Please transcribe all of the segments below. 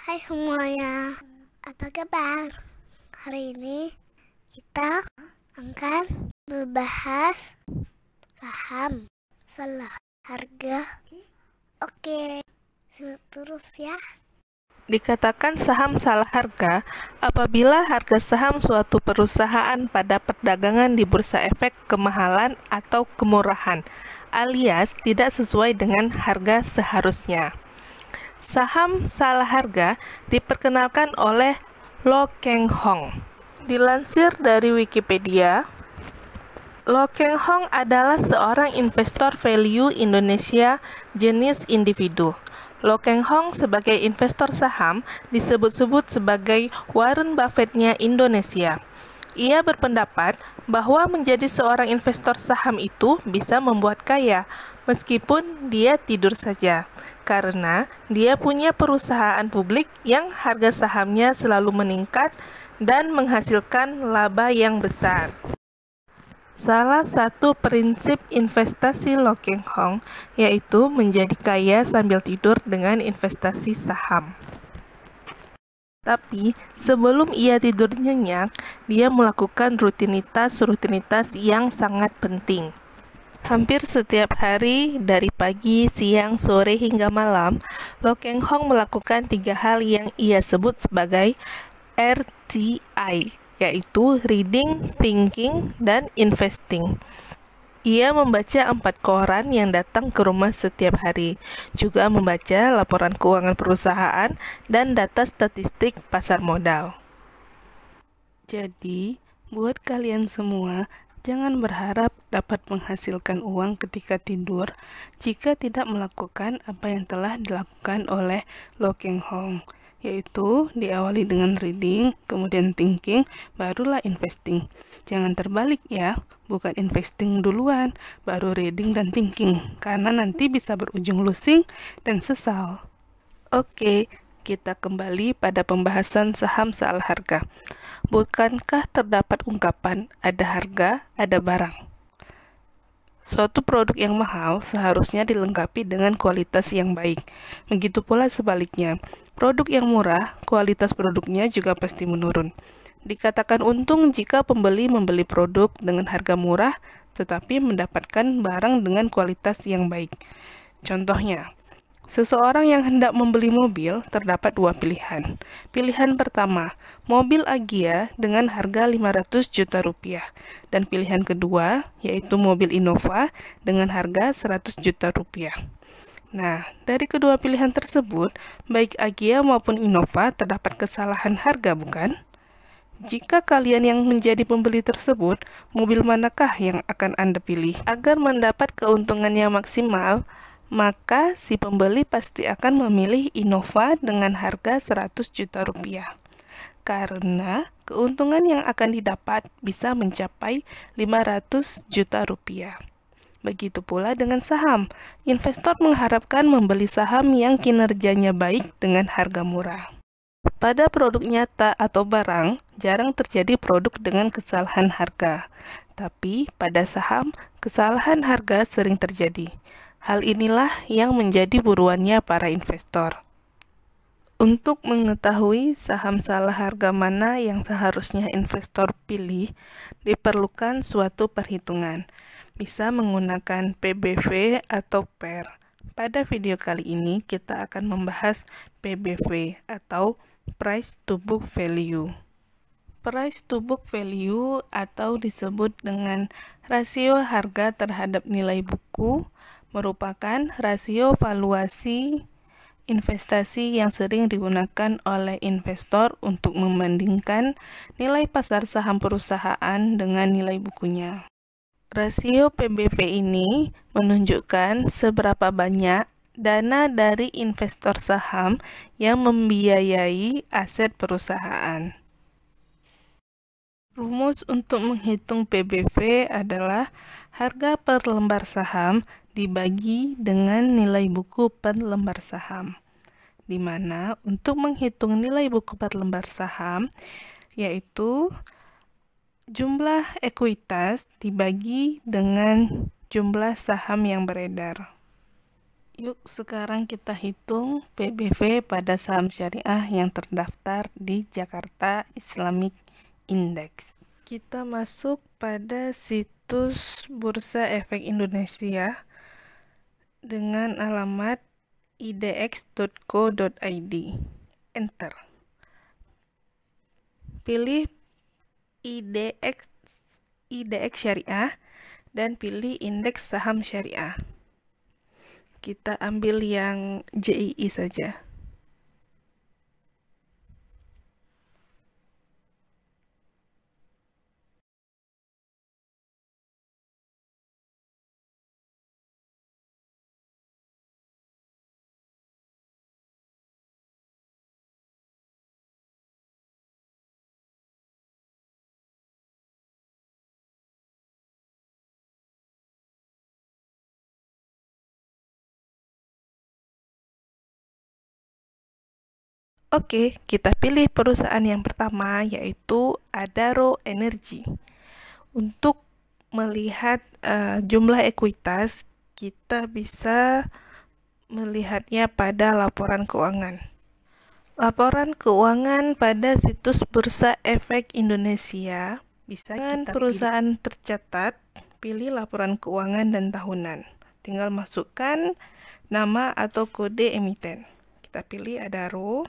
Hai semuanya, apa kabar? Hari ini kita akan membahas saham salah harga. Oke, terus ya. Dikatakan saham salah harga apabila harga saham suatu perusahaan pada perdagangan di bursa efek kemahalan atau kemurahan, alias tidak sesuai dengan harga seharusnya. Saham salah harga diperkenalkan oleh Lo Keng Hong. Dilansir dari Wikipedia, Lo Keng Hong adalah seorang investor value Indonesia jenis individu. Lo Keng Hong sebagai investor saham disebut-sebut sebagai Warren Buffett-nya Indonesia. Ia berpendapat bahwa menjadi seorang investor saham itu bisa membuat kaya, meskipun dia tidur saja, karena dia punya perusahaan publik yang harga sahamnya selalu meningkat dan menghasilkan laba yang besar. Salah satu prinsip investasi Lo Keng Hong yaitu menjadi kaya sambil tidur dengan investasi saham. Tapi sebelum ia tidur nyenyak, dia melakukan rutinitas yang sangat penting. Hampir setiap hari, dari pagi, siang, sore, hingga malam, Lo Keng Hong melakukan 3 hal yang ia sebut sebagai RTI, yaitu Reading, Thinking, dan Investing. Ia membaca 4 koran yang datang ke rumah setiap hari, juga membaca laporan keuangan perusahaan dan data statistik pasar modal. Jadi, buat kalian semua, jangan berharap dapat menghasilkan uang ketika tidur jika tidak melakukan apa yang telah dilakukan oleh Lo Keng Hong, yaitu diawali dengan reading, kemudian thinking, barulah investing. Jangan terbalik ya, bukan investing duluan, baru reading dan thinking, karena nanti bisa berujung losing dan sesal. Oke, kita kembali pada pembahasan saham salah harga. Bukankah terdapat ungkapan, ada harga, ada barang? Suatu produk yang mahal seharusnya dilengkapi dengan kualitas yang baik. Begitu pula sebaliknya, produk yang murah, kualitas produknya juga pasti menurun. Dikatakan untung jika pembeli membeli produk dengan harga murah, tetapi mendapatkan barang dengan kualitas yang baik. Contohnya, seseorang yang hendak membeli mobil terdapat 2 pilihan. Pilihan pertama, mobil Agya dengan harga 500 juta rupiah. Dan pilihan kedua, yaitu mobil Innova dengan harga 100 juta rupiah. Nah, dari kedua pilihan tersebut, baik Agya maupun Innova terdapat kesalahan harga, bukan? Jika kalian yang menjadi pembeli tersebut, mobil manakah yang akan Anda pilih? Agar mendapat keuntungan yang maksimal, maka si pembeli pasti akan memilih Innova dengan harga 100 juta rupiah. Karena keuntungan yang akan didapat bisa mencapai 500 juta rupiah. Begitu pula dengan saham. Investor mengharapkan membeli saham yang kinerjanya baik dengan harga murah. Pada produk nyata atau barang, jarang terjadi produk dengan kesalahan harga. Tapi pada saham, kesalahan harga sering terjadi. Hal inilah yang menjadi buruannya para investor. Untuk mengetahui saham salah harga mana yang seharusnya investor pilih, diperlukan suatu perhitungan. Bisa menggunakan PBV atau PER. Pada video kali ini, kita akan membahas PBV atau Price to Book Value. Price to Book Value atau disebut dengan rasio harga terhadap nilai buku merupakan rasio valuasi investasi yang sering digunakan oleh investor untuk membandingkan nilai pasar saham perusahaan dengan nilai bukunya. Rasio PBV ini menunjukkan seberapa banyak dana dari investor saham yang membiayai aset perusahaan. Rumus untuk menghitung PBV adalah harga per lembar saham dibagi dengan nilai buku per lembar saham. Di mana untuk menghitung nilai buku per lembar saham yaitu jumlah ekuitas dibagi dengan jumlah saham yang beredar. Yuk sekarang kita hitung PBV pada saham syariah yang terdaftar di Jakarta Islamic Index. Kita masuk pada situs Bursa Efek Indonesia dengan alamat idx.co.id. Enter. Pilih IDX syariah dan pilih indeks saham syariah. Kita ambil yang JII saja. Oke, kita pilih perusahaan yang pertama, yaitu Adaro Energy. Untuk melihat jumlah ekuitas, kita bisa melihatnya pada laporan keuangan. Laporan keuangan pada situs Bursa Efek Indonesia bisa dengan perusahaan tercatat, pilih laporan keuangan dan tahunan. Tinggal masukkan nama atau kode emiten. Kita pilih Adaro.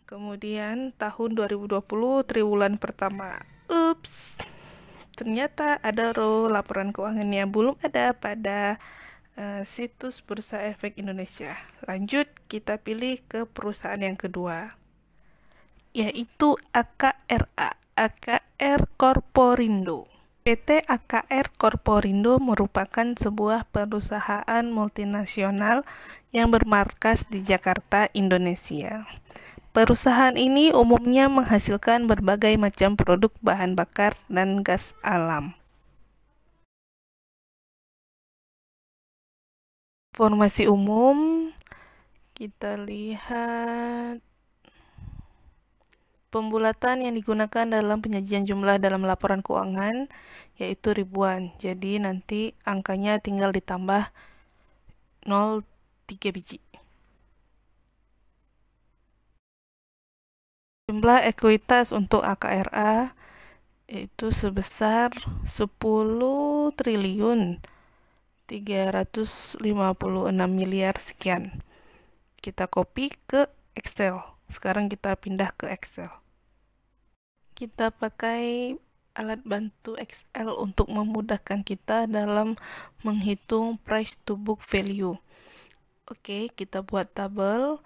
Kemudian tahun 2020 triwulan pertama. Ups, ternyata Adaro laporan keuangannya belum ada pada situs Bursa Efek Indonesia. Lanjut, kita pilih ke perusahaan yang kedua, yaitu AKRA, AKR Korporindo. PT AKR Korporindo merupakan sebuah perusahaan multinasional yang bermarkas di Jakarta, Indonesia. Perusahaan ini umumnya menghasilkan berbagai macam produk bahan bakar dan gas alam. Informasi umum, kita lihat pembulatan yang digunakan dalam penyajian jumlah dalam laporan keuangan yaitu ribuan. Jadi nanti angkanya tinggal ditambah 0,3 biji. Jumlah ekuitas untuk AKRA yaitu sebesar 10 triliun 356 miliar sekian. Kita copy ke Excel. Sekarang kita pindah ke Excel. Kita pakai alat bantu Excel untuk memudahkan kita dalam menghitung price to book value. Oke, kita buat tabel.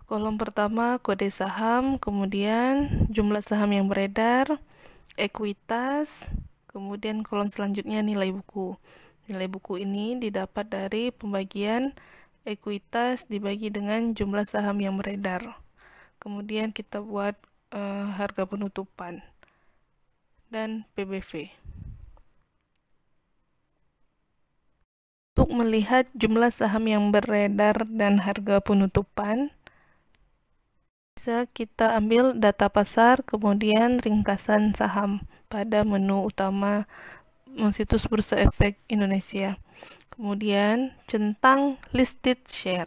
Kolom pertama kode saham, kemudian jumlah saham yang beredar, ekuitas, kemudian kolom selanjutnya nilai buku. Nilai buku ini didapat dari pembagian ekuitas dibagi dengan jumlah saham yang beredar. Kemudian kita buat harga penutupan dan PBV. Untuk melihat jumlah saham yang beredar dan harga penutupan, bisa kita ambil data pasar, kemudian ringkasan saham pada menu utama situs Bursa Efek Indonesia. Kemudian centang listed share.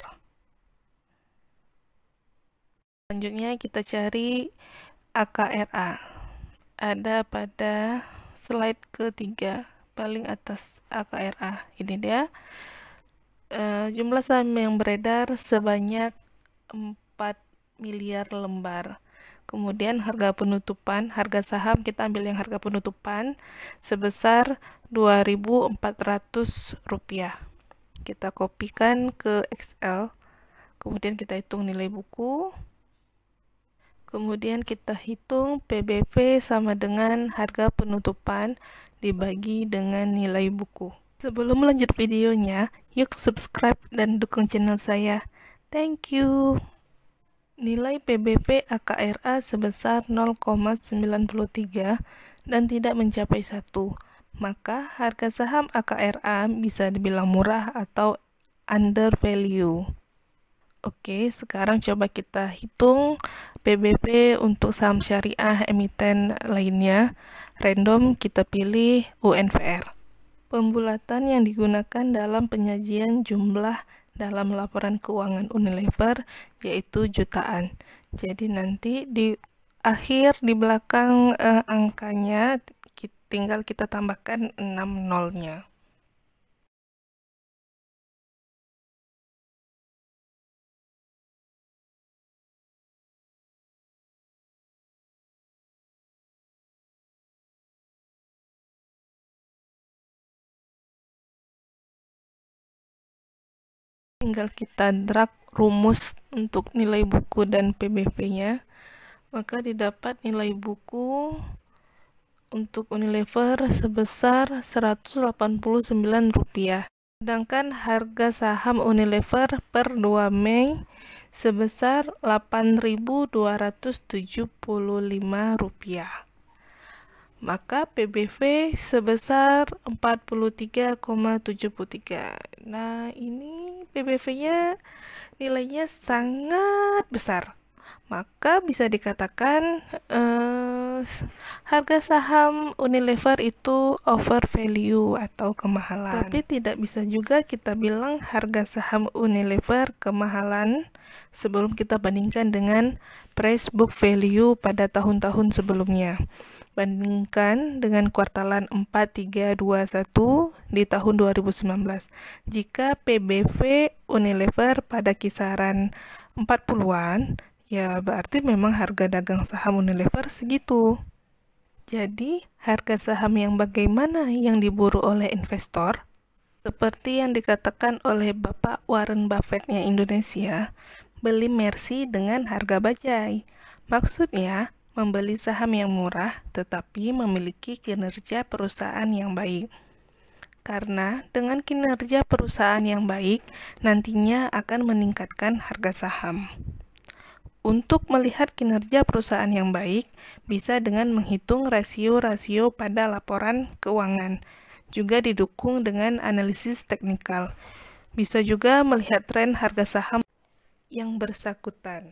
Selanjutnya kita cari AKRA. Ada pada slide ketiga paling atas AKRA. Ini dia. Jumlah saham yang beredar sebanyak 4 miliar lembar. Kemudian harga penutupan, harga saham kita ambil yang harga penutupan sebesar Rp2.400. Kita kopikan ke Excel. Kemudian kita hitung nilai buku. Kemudian kita hitung PBV sama dengan harga penutupan dibagi dengan nilai buku. Sebelum lanjut videonya, yuk subscribe dan dukung channel saya. Thank you. Nilai PBV AKRA sebesar 0,93 dan tidak mencapai 1. Maka harga saham AKRA bisa dibilang murah atau under value. Oke, sekarang coba kita hitung PBV untuk saham syariah emiten lainnya. Random kita pilih UNVR. Pembulatan yang digunakan dalam penyajian jumlah dalam laporan keuangan Unilever yaitu jutaan. Jadi nanti di akhir di belakang angkanya tinggal kita tambahkan 6 nolnya. Tinggal kita drag rumus untuk nilai buku dan PBV-nya, maka didapat nilai buku untuk Unilever sebesar Rp189. Sedangkan harga saham Unilever per 2 Mei sebesar Rp8.275. Maka PBV sebesar 43,73. Nah, ini PBV-nya nilainya sangat besar. Maka bisa dikatakan harga saham Unilever itu over value atau kemahalan. Tapi tidak bisa juga kita bilang harga saham Unilever kemahalan sebelum kita bandingkan dengan price book value pada tahun-tahun sebelumnya. Bandingkan dengan kuartalan 4, 3, 2, 1 di tahun 2019. Jika PBV Unilever pada kisaran 40-an, ya berarti memang harga dagang saham Unilever segitu. Jadi, harga saham yang bagaimana yang diburu oleh investor? Seperti yang dikatakan oleh Bapak Warren Buffett-nya Indonesia, beli Mercy dengan harga bajai. Maksudnya, membeli saham yang murah tetapi memiliki kinerja perusahaan yang baik. Karena dengan kinerja perusahaan yang baik, nantinya akan meningkatkan harga saham. Untuk melihat kinerja perusahaan yang baik, bisa dengan menghitung rasio-rasio pada laporan keuangan. Juga didukung dengan analisis teknikal. Bisa juga melihat tren harga saham yang bersangkutan.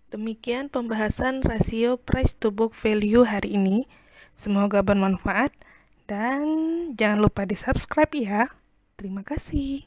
Demikian pembahasan rasio price to book value hari ini. Semoga bermanfaat dan jangan lupa di subscribe ya. Terima kasih.